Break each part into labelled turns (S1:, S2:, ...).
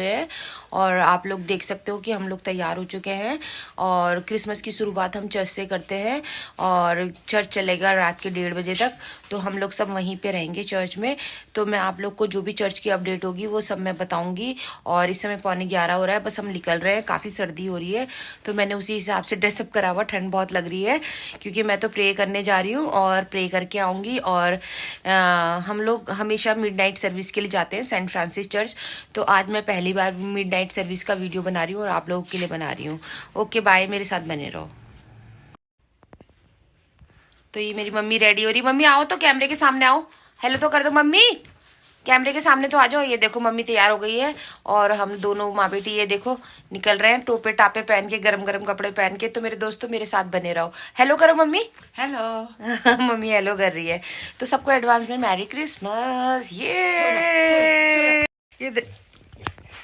S1: है और आप लोग देख सकते हो कि हम लोग तैयार हो चुके हैं और क्रिसमस की शुरुआत हम चर्च से करते हैं और चर्च चलेगा रात के 1:30 बजे तक। तो हम लोग सब वहीं पे रहेंगे चर्च में। तो मैं आप लोग को जो भी चर्च की अपडेट होगी वो सब मैं बताऊंगी। और इस समय 11:45 हो रहा है, बस हम निकल रहे हैं। काफ़ी सर्दी हो रही है तो मैंने उसी हिसाब से ड्रेसअप करा हुआ। ठंड बहुत लग रही है क्योंकि मैं तो प्रे करने जा रही हूँ और प्रे करके आऊँगी। और हम लोग हमेशा मिडनाइट सर्विस के लिए जाते हैं सेंट फ्रांसिस चर्च। तो आज मैं पहली बार मिडनाइट सर्विस का वीडियो बना रही हूँ और आप लोगों के लिए बना रही हूँ। ओके बाय, मेरे साथ बने रहो। तो ये मेरी मम्मी रेडी हो रही। मम्मी आओ तो कैमरे के सामने आओ, हेलो तो कर दो मम्मी। कैमरे के सामने तो आ जाओ। ये देखो मम्मी तैयार हो गई है और हम दोनों माँ बेटी ये देखो निकल रहे हैं टोपे टापे पहन के, गरम गरम कपड़े पहन के। तो मेरे दोस्तों मेरे साथ बने रहो। हेलो करो मम्मी।
S2: हेलो।
S1: मम्मी हेलो कर रही है। तो सबको एडवांस में मैरी क्रिसमस।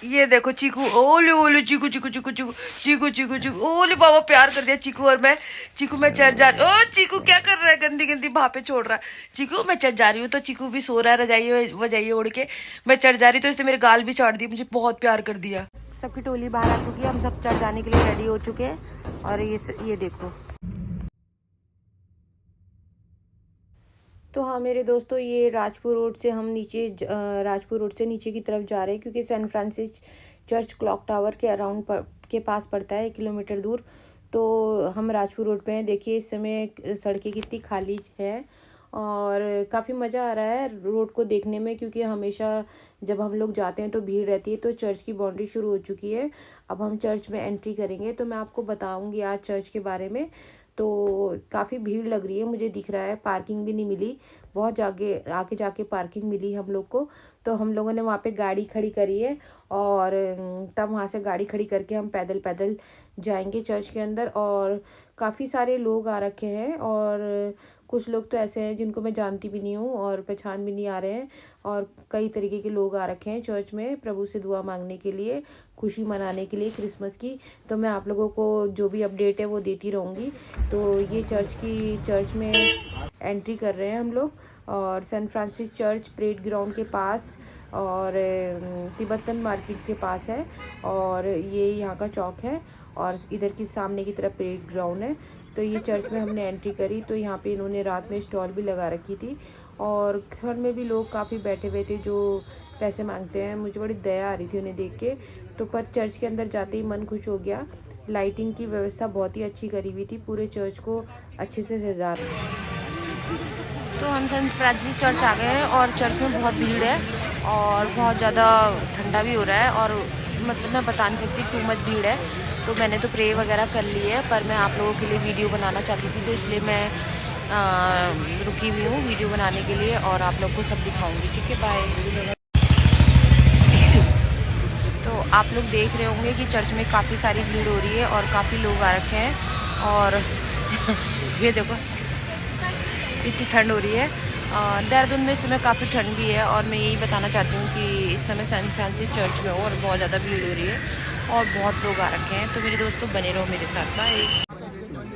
S1: ये देखो चीकू, ओले ओले चीकू चीकू चीकू चीकू चीकू चीकू चीकू, ओले बाबा प्यार कर दिया चीकू। और मैं चीकू मैं चढ़ जा रही। ओ चीकू क्या कर रहा है, गंदी गंदी भापे छोड़ रहा है। चीकू मैं चढ़ जा रही हूँ तो चीकू भी सो रहा है रजाइए वजाइए ओढ़ के। मैं चढ़ जा रही तो इसने मेरे गाल भी चाट दिए, मुझे बहुत प्यार कर दिया। सबकी टोली बाहर आ चुकी है, हम सब चढ़ जाने के लिए रेडी हो चुके हैं। और ये देखो। तो हाँ मेरे दोस्तों, ये राजपुर रोड से हम राजपुर रोड से नीचे की तरफ जा रहे हैं क्योंकि San Francis church clock tower के के पास पड़ता है 1 किलोमीटर दूर। तो हम राजपुर रोड पे हैं। देखिए इस समय सड़कें कितनी खाली हैं और काफ़ी मज़ा आ रहा है रोड को देखने में क्योंकि हमेशा जब हम लोग जाते हैं तो भीड़ रहती है। तो चर्च की बाउंड्री शुरू हो चुकी है, अब हम चर्च में एंट्री करेंगे। तो मैं आपको बताऊंगी आज चर्च के बारे में। तो काफ़ी भीड़ लग रही है, मुझे दिख रहा है। पार्किंग भी नहीं मिली, बहुत आगे जाके पार्किंग मिली हम लोग को। तो हम लोगों ने वहाँ पे गाड़ी खड़ी करी है और तब वहाँ से गाड़ी खड़ी करके हम पैदल पैदल जाएंगे चर्च के अंदर। और काफ़ी सारे लोग आ रखे हैं और कुछ लोग तो ऐसे हैं जिनको मैं जानती भी नहीं हूँ और पहचान भी नहीं आ रहे हैं। और कई तरीके के लोग आ रखे हैं चर्च में प्रभु से दुआ मांगने के लिए, खुशी मनाने के लिए क्रिसमस की। तो मैं आप लोगों को जो भी अपडेट है वो देती रहूँगी। तो ये चर्च में एंट्री कर रहे हैं हम लोग और San Francis church parade ground के पास और तिब्बतन मार्केट के पास है। और ये यहाँ का चौक है और इधर की सामने की तरफ परेड ग्राउंड है। तो ये चर्च में हमने एंट्री करी तो यहाँ पे इन्होंने रात में स्टॉल भी लगा रखी थी और घर में भी लोग काफ़ी बैठे हुए थे जो पैसे मांगते हैं। मुझे बड़ी दया आ रही थी उन्हें देख के। तो पर चर्च के अंदर जाते ही मन खुश हो गया। लाइटिंग की व्यवस्था बहुत ही अच्छी करी हुई थी, पूरे चर्च को अच्छे से सजा। तो हम सेंट फ्रांसिस चर्च आ गए हैं और चर्च में बहुत भीड़ है और बहुत ज़्यादा ठंडा भी हो रहा है और मतलब मैं बता नहीं सकती टू मच भीड़ है। तो मैंने तो प्रे वगैरह कर ली है पर मैं आप लोगों के लिए वीडियो बनाना चाहती थी तो इसलिए मैं रुकी हुई हूँ वीडियो बनाने के लिए और आप लोग को सब दिखाऊंगी। ठीक है बाय। तो आप लोग देख रहे होंगे कि चर्च में काफ़ी सारी भीड़ हो रही है और काफ़ी लोग आ रखे हैं और ये देखो इतनी ठंड हो रही है। देहरादून में इस समय काफ़ी ठंड भी है और मैं यही बताना चाहती हूँ कि इस समय सैन फ्रांसिस चर्च में और बहुत ज़्यादा भीड़ हो रही है और बहुत लोग आ रखे हैं। तो मेरे दोस्तों बने रहो मेरे साथ। बाय।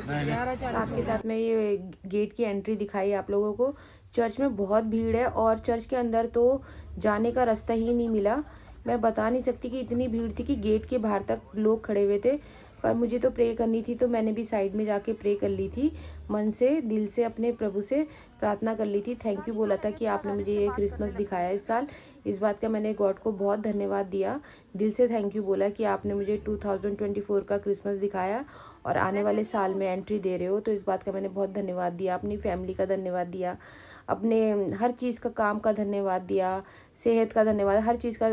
S1: आपके साथ में ये गेट की एंट्री दिखाई आप लोगों को। चर्च में बहुत भीड़ है और चर्च के अंदर तो जाने का रास्ता ही नहीं मिला। मैं बता नहीं सकती कि इतनी भीड़ थी कि गेट के बाहर तक लोग खड़े हुए थे। पर मुझे तो प्रे करनी थी तो मैंने भी साइड में जाके प्रे कर ली थी, मन से दिल से अपने प्रभु से प्रार्थना कर ली थी। थैंक यू बोला था कि आपने मुझे ये क्रिसमस दिखाया इस साल। इस बात का मैंने गॉड को बहुत धन्यवाद दिया, दिल से थैंक यू बोला कि आपने मुझे 2024 का क्रिसमस दिखाया और आने वाले साल में एंट्री दे रहे हो। तो इस बात का मैंने बहुत धन्यवाद दिया, अपनी फैमिली का धन्यवाद दिया, अपने हर चीज़ का काम का धन्यवाद दिया, सेहत का धन्यवाद, हर चीज़ का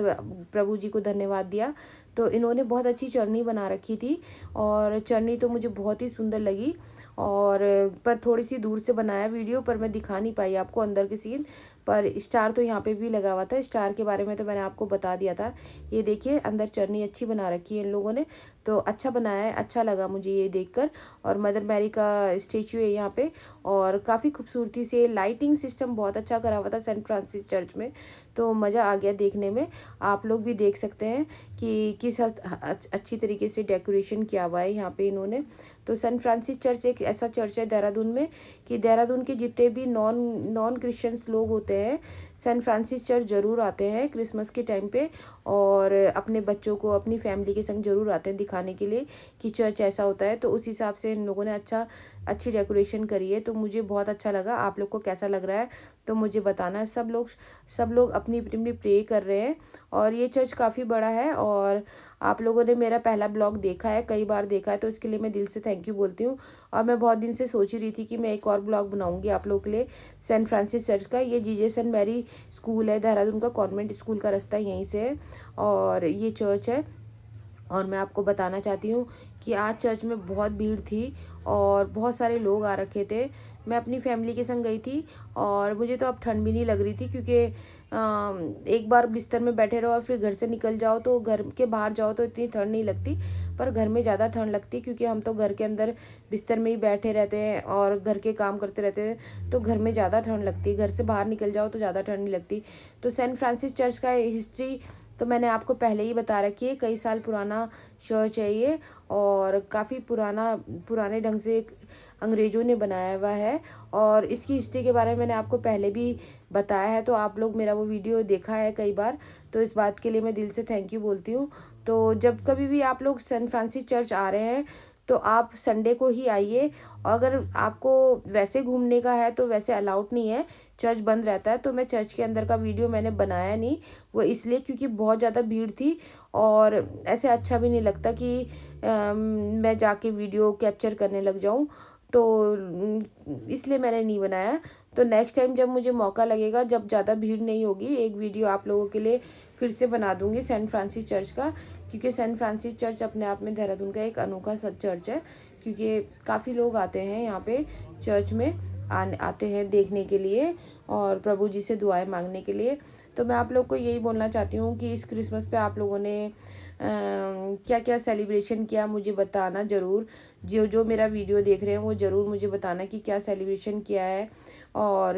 S1: प्रभु जी को धन्यवाद दिया। तो इन्होंने बहुत अच्छी चटनी बना रखी थी और चटनी तो मुझे बहुत ही सुंदर लगी। और पर थोड़ी सी दूर से बनाया वीडियो पर मैं दिखा नहीं पाई आपको अंदर के सीन। पर स्टार तो यहाँ पे भी लगा हुआ था, स्टार के बारे में तो मैंने आपको बता दिया था। ये देखिए अंदर चटनी अच्छी बना रखी है इन लोगों ने, तो अच्छा बनाया है, अच्छा लगा मुझे ये देखकर। और मदर मैरी का स्टेचू है यहाँ पे और काफ़ी खूबसूरती से लाइटिंग सिस्टम बहुत अच्छा करा हुआ था सेंट फ्रांसिस चर्च में। तो मज़ा आ गया देखने में। आप लोग भी देख सकते हैं कि किस अच्छी तरीके से डेकोरेशन किया हुआ है यहाँ पे इन्होंने। तो सेंट फ्रांसिस चर्च एक ऐसा चर्च है देहरादून में कि देहरादून के जितने भी नॉन क्रिश्चियंस लोग होते हैं सैन फ्रांसिस चर्च ज़रूर आते हैं क्रिसमस के टाइम पे, और अपने बच्चों को अपनी फैमिली के संग ज़रूर आते हैं दिखाने के लिए कि चर्च ऐसा होता है। तो उस हिसाब से इन लोगों ने अच्छी डेकोरेशन करी है, तो मुझे बहुत अच्छा लगा। आप लोग को कैसा लग रहा है तो मुझे बताना। सब लोग अपनी अपनी प्रे कर रहे हैं, और ये चर्च काफ़ी बड़ा है। और आप लोगों ने मेरा पहला ब्लॉग देखा है, कई बार देखा है, तो इसके लिए मैं दिल से थैंक यू बोलती हूँ। और मैं बहुत दिन से सोच ही रही थी कि मैं एक और ब्लॉग बनाऊंगी आप लोगों के लिए सैन फ्रांसिस चर्च का। ये जीजे सेंट मैरी स्कूल है देहरादून का, कॉन्वेंट स्कूल का रास्ता यहीं से है, और ये चर्च है। और मैं आपको बताना चाहती हूँ कि आज चर्च में बहुत भीड़ थी और बहुत सारे लोग आ रखे थे। मैं अपनी फैमिली के संग गई थी, और मुझे तो अब ठंड भी नहीं लग रही थी, क्योंकि एक बार बिस्तर में बैठे रहो और फिर घर से निकल जाओ तो घर के बाहर जाओ तो इतनी ठंड नहीं लगती, पर घर में ज़्यादा ठंड लगती, क्योंकि हम तो घर के अंदर बिस्तर में ही बैठे रहते हैं और घर के काम करते रहते हैं, तो घर में ज़्यादा ठंड लगती है। घर से बाहर निकल जाओ तो ज़्यादा ठंड नहीं लगती। तो सेंट फ्रांसिस चर्च का हिस्ट्री तो मैंने आपको पहले ही बता रखी है, कई साल पुराना चर्च है ये, और काफ़ी पुराने ढंग से अंग्रेज़ों ने बनाया हुआ है। और इसकी हिस्ट्री के बारे में मैंने आपको पहले भी बताया है, तो आप लोग मेरा वो वीडियो देखा है कई बार, तो इस बात के लिए मैं दिल से थैंक यू बोलती हूँ। तो जब कभी भी आप लोग सेंट फ्रांसिस चर्च आ रहे हैं तो आप संडे को ही आइए। अगर आपको वैसे घूमने का है तो वैसे अलाउड नहीं है, चर्च बंद रहता है। तो मैं चर्च के अंदर का वीडियो मैंने बनाया नहीं, वो इसलिए क्योंकि बहुत ज़्यादा भीड़ थी, और ऐसे अच्छा भी नहीं लगता कि मैं जाके वीडियो कैप्चर करने लग जाऊं, तो इसलिए मैंने नहीं बनाया। तो नेक्स्ट टाइम जब मुझे मौका लगेगा, जब ज़्यादा भीड़ नहीं होगी, एक वीडियो आप लोगों के लिए फिर से बना दूंगी सेंट फ्रांसिस चर्च का, क्योंकि सेंट फ्रांसिस चर्च अपने आप में देहरादून का एक अनोखा चर्च है, क्योंकि काफ़ी लोग आते हैं यहाँ पे चर्च में आते हैं देखने के लिए और प्रभु जी से दुआएं मांगने के लिए। तो मैं आप लोग को यही बोलना चाहती हूँ कि इस क्रिसमस पे आप लोगों ने क्या क्या सेलिब्रेशन किया मुझे बताना ज़रूर। जो जो मेरा वीडियो देख रहे हैं वो ज़रूर मुझे बताना कि क्या सेलिब्रेशन किया है, और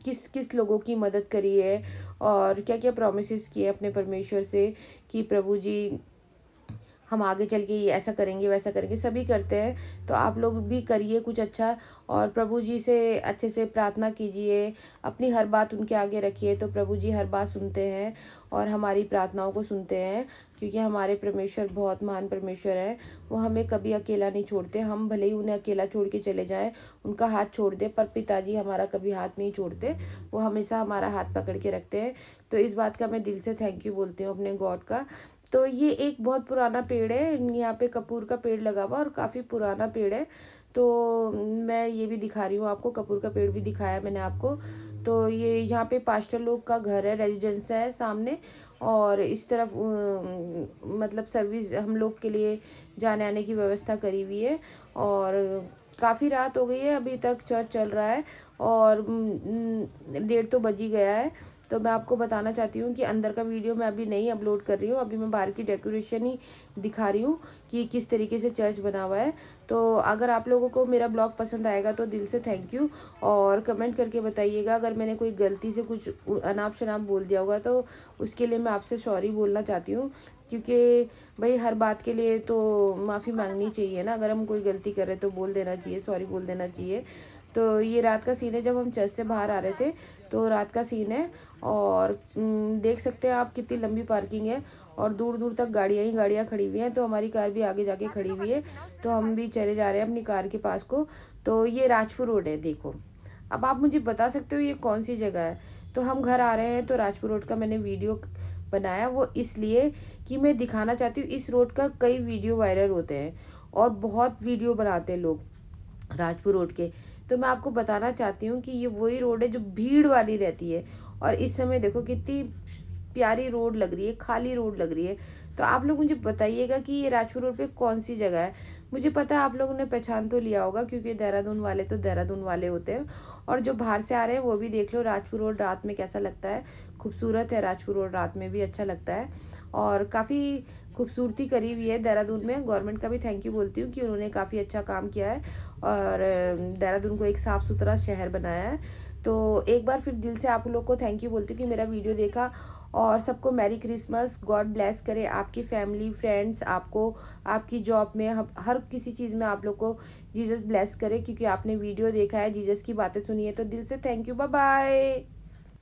S1: किस किस लोगों की मदद करी है, और क्या क्या प्रॉमिसेस किए अपने परमेश्वर से कि प्रभु जी हम आगे चल के ये ऐसा करेंगे वैसा करेंगे। सभी करते हैं, तो आप लोग भी करिए कुछ अच्छा, और प्रभु जी से अच्छे से प्रार्थना कीजिए, अपनी हर बात उनके आगे रखिए, तो प्रभु जी हर बात सुनते हैं और हमारी प्रार्थनाओं को सुनते हैं, क्योंकि हमारे परमेश्वर बहुत महान परमेश्वर है। वो हमें कभी अकेला नहीं छोड़ते, हम भले ही उन्हें अकेला छोड़ के चले जाएं, उनका हाथ छोड़ दे, पर पिताजी हमारा कभी हाथ नहीं छोड़ते, वो हमेशा हमारा हाथ पकड़ के रखते हैं। तो इस बात का मैं दिल से थैंक यू बोलती हूँ अपने गॉड का। तो ये एक बहुत पुराना पेड़ है, यहाँ पे कपूर का पेड़ लगा हुआ और काफ़ी पुराना पेड़ है। तो मैं ये भी दिखा रही हूँ आपको, कपूर का पेड़ भी दिखाया मैंने आपको। तो ये यहाँ पे पास्टर लोग का घर है, रेजिडेंस है सामने, और इस तरफ मतलब सर्विस हम लोग के लिए जाने आने की व्यवस्था करी हुई है। और काफ़ी रात हो गई है, अभी तक चर्च चल रहा है, और 1:30 तो बज ही गया है। तो मैं आपको बताना चाहती हूँ कि अंदर का वीडियो मैं अभी नहीं अपलोड कर रही हूँ, अभी मैं बाहर की डेकोरेशन ही दिखा रही हूँ कि किस तरीके से चर्च बना हुआ है। तो अगर आप लोगों को मेरा ब्लॉग पसंद आएगा तो दिल से थैंक यू, और कमेंट करके बताइएगा अगर मैंने कोई गलती से कुछ अनाप शनाप बोल दिया होगा तो उसके लिए मैं आपसे सॉरी बोलना चाहती हूँ, क्योंकि भाई हर बात के लिए तो माफ़ी मांगनी चाहिए ना। अगर हम कोई गलती कर रहे तो बोल देना चाहिए, सॉरी बोल देना चाहिए। तो ये रात का सीन है, जब हम चर्च से बाहर आ रहे थे तो रात का सीन है, और देख सकते हैं आप कितनी लंबी पार्किंग है, और दूर दूर तक गाड़ियाँ ही गाड़ियाँ खड़ी हुई हैं। तो हमारी कार भी आगे जाके खड़ी हुई है, तो हम भी चले जा रहे हैं अपनी कार के पास को। तो ये राजपुर रोड है, देखो। अब आप मुझे बता सकते हो ये कौन सी जगह है। तो हम घर आ रहे हैं, तो राजपुर रोड का मैंने वीडियो बनाया, वो इसलिए कि मैं दिखाना चाहती हूँ इस रोड का कई वीडियो वायरल होते हैं और बहुत वीडियो बनाते हैं लोग राजपुर रोड के। तो मैं आपको बताना चाहती हूँ कि ये वही रोड है जो भीड़ वाली रहती है, और इस समय देखो कितनी प्यारी रोड लग रही है, खाली रोड लग रही है। तो आप लोग मुझे बताइएगा कि ये राजपुर रोड पे कौन सी जगह है। मुझे पता है आप लोगों ने पहचान तो लिया होगा, क्योंकि देहरादून वाले तो देहरादून वाले होते हैं, और जो बाहर से आ रहे हैं वो भी देख लो राजपुर रोड रात में कैसा लगता है। खूबसूरत है राजपुर रोड, रात में भी अच्छा लगता है, और काफ़ी खूबसूरती करी हुई है देहरादून में। गवर्नमेंट का भी थैंक यू बोलती हूँ कि उन्होंने काफ़ी अच्छा काम किया है और देहरादून को एक साफ़ सुथरा शहर बनाया है। तो एक बार फिर दिल से आप लोग को थैंक यू बोलती हूँ कि मेरा वीडियो देखा, और सबको मैरी क्रिसमस, गॉड ब्लेस करे आपकी फैमिली फ्रेंड्स, आपको आपकी जॉब में हर किसी चीज़ में आप लोग को जीसस ब्लेस करे, क्योंकि आपने वीडियो देखा है, जीसस की बातें सुनी है। तो दिल से थैंक यू, बाय बाय।